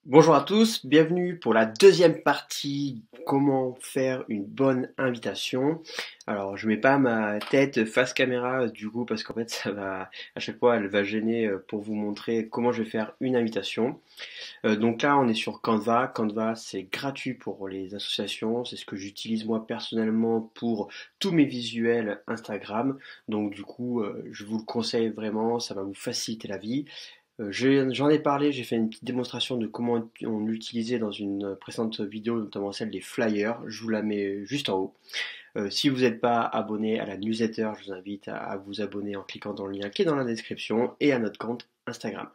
Bonjour à tous, bienvenue pour la deuxième partie, comment faire une bonne invitation. Alors je mets pas ma tête face caméra du coup parce qu'en fait ça va, à chaque fois elle va gêner pour vous montrer comment je vais faire une invitation. Donc là on est sur Canva, Canva c'est gratuit pour les associations, c'est ce que j'utilise moi personnellement pour tous mes visuels Instagram. Donc du coup je vous le conseille vraiment, ça va vous faciliter la vie. J'en ai parlé, j'ai fait une petite démonstration de comment on l'utilisait dans une précédente vidéo, notamment celle des flyers. Je vous la mets juste en haut. Si vous n'êtes pas abonné à la newsletter, je vous invite à vous abonner en cliquant dans le lien qui est dans la description et à notre compte Instagram.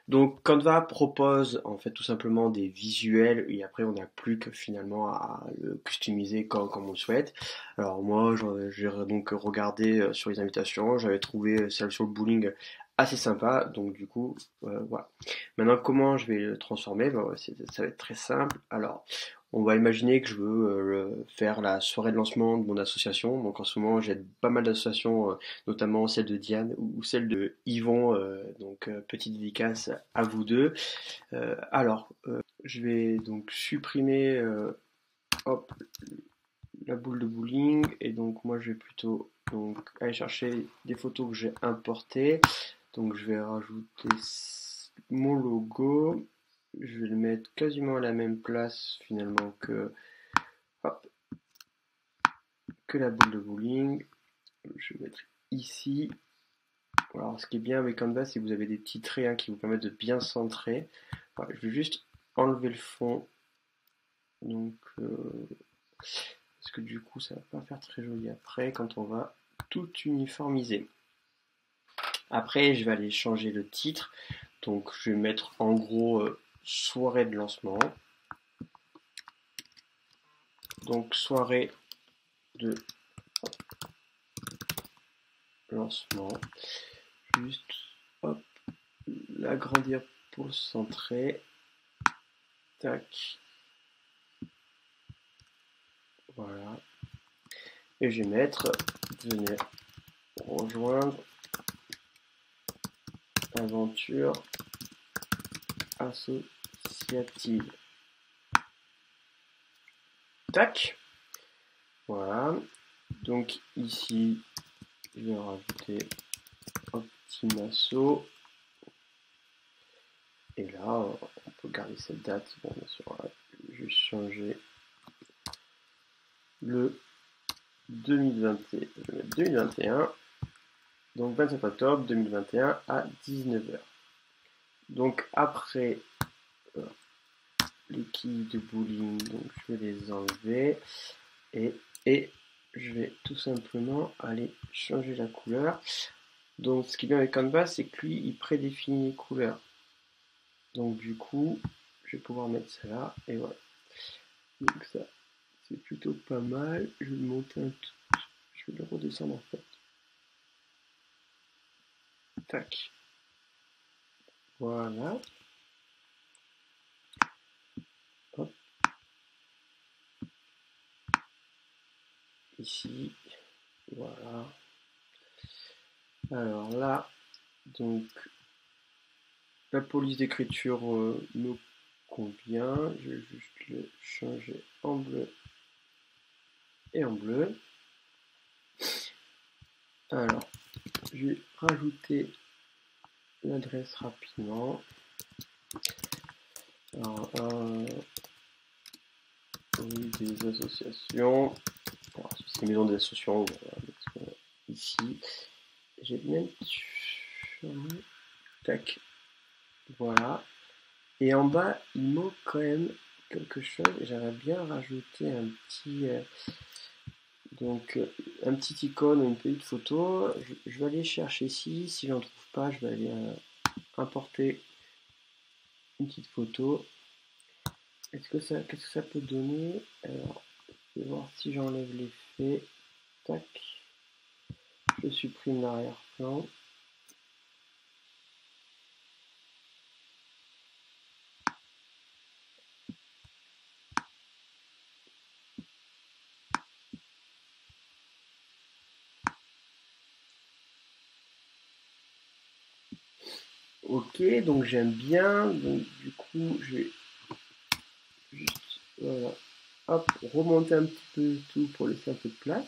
Donc Canva propose en fait tout simplement des visuels et après on n'a plus que finalement à le customiser comme on le souhaite. Alors moi j'ai donc regardé sur les invitations, j'avais trouvé celle sur le bowling assez sympa, donc du coup voilà. Maintenant comment je vais le transformer? Ben, ouais, ça va être très simple. Alors on va imaginer que je veux faire la soirée de lancement de mon association. Donc en ce moment j'ai pas mal d'associations, notamment celle de Diane ou celle de Yvon. Donc petite dédicace à vous deux. Je vais donc supprimer hop, la boule de bowling et donc moi je vais plutôt donc aller chercher des photos que j'ai importées. Donc je vais rajouter mon logo. Je vais le mettre quasiment à la même place finalement hop, que la boule de bowling. Je vais mettre ici. Alors, ce qui est bien avec Canva, c'est que vous avez des petits traits qui vous permettent de bien centrer. Voilà, je vais juste enlever le fond. Donc, parce que du coup, ça va pas faire très joli après quand on va tout uniformiser. Après, je vais aller changer le titre. Donc, je vais mettre en gros soirée de lancement. Donc, soirée de lancement. Juste, hop, l'agrandir pour le centrer. Tac. Voilà. Et je vais mettre venir rejoindre aventure associative. Tac. Voilà. Donc ici, je vais rajouter un petit masso. Et là, on peut garder cette date. Bon, bien sûr, on va juste changer le 2021. Je vais mettre 2021. Donc 27 octobre 2021 à 19 h. Donc après les quilles de bowling, donc je vais les enlever et je vais tout simplement aller changer la couleur. Donc ce qui est bien avec Canva, c'est que lui il prédéfinit les couleurs. Donc du coup, je vais pouvoir mettre ça là et voilà. Donc ça, c'est plutôt pas mal. Je vais le monter un tout. Je vais le redescendre en fait. Tac. Voilà. Hop. Ici. Voilà. Alors là, donc la police d'écriture me convient. Je vais juste le changer en bleu et en bleu. Alors, je vais rajouter l'adresse rapidement. Alors, oui, des associations. Alors, c'est maison des associations. Voilà, ici, j'ai même tac. Voilà. Et en bas, il manque quand même quelque chose. J'aimerais bien rajouter un petit, un petit icône ou une petite photo. Je vais aller chercher ici. Si j'en trouve pas, je vais aller importer une petite photo. Qu'est-ce que ça peut donner? Alors, je vais voir si j'enlève l'effet. Tac. Je supprime l'arrière-plan. Ok, donc j'aime bien. Donc du coup, je vais juste voilà, hop, remonter un petit peu tout pour laisser un peu de place.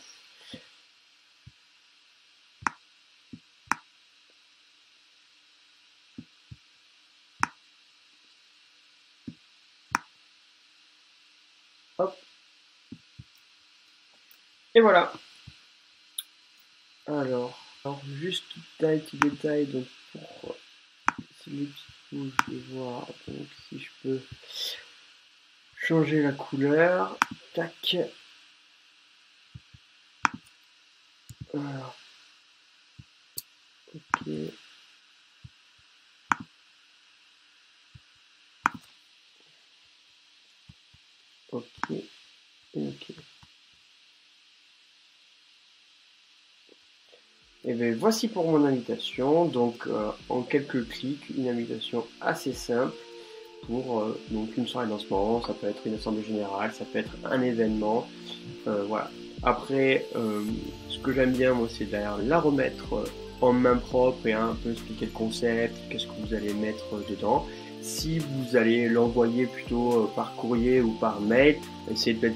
Hop, et voilà. Alors juste petit détail, donc pour si les petites bouges, je vais voir donc si je peux changer la couleur. Tac. Voilà. Ok. Ok. Ok. Et bien voici pour mon invitation. Donc en quelques clics, une invitation assez simple pour donc une soirée de lancement. Ça peut être une assemblée générale, ça peut être un événement. Voilà. Après, ce que j'aime bien, moi, c'est d'ailleurs la remettre en main propre et un peu expliquer le concept, qu'est-ce que vous allez mettre dedans. Si vous allez l'envoyer plutôt par courrier ou par mail, essayez de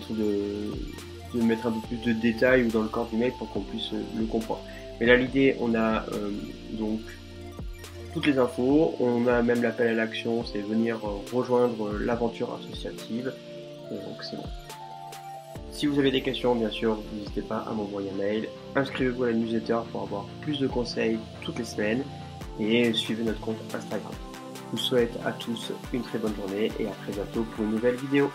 mettre un peu plus de détails ou dans le corps du mail pour qu'on puisse le comprendre. Mais là, l'idée, on a donc toutes les infos, on a même l'appel à l'action, c'est venir rejoindre l'aventure associative. Donc c'est bon. Si vous avez des questions, bien sûr, n'hésitez pas à m'envoyer un mail. Inscrivez-vous à la newsletter pour avoir plus de conseils toutes les semaines et suivez notre compte Instagram. Je vous souhaite à tous une très bonne journée et à très bientôt pour une nouvelle vidéo.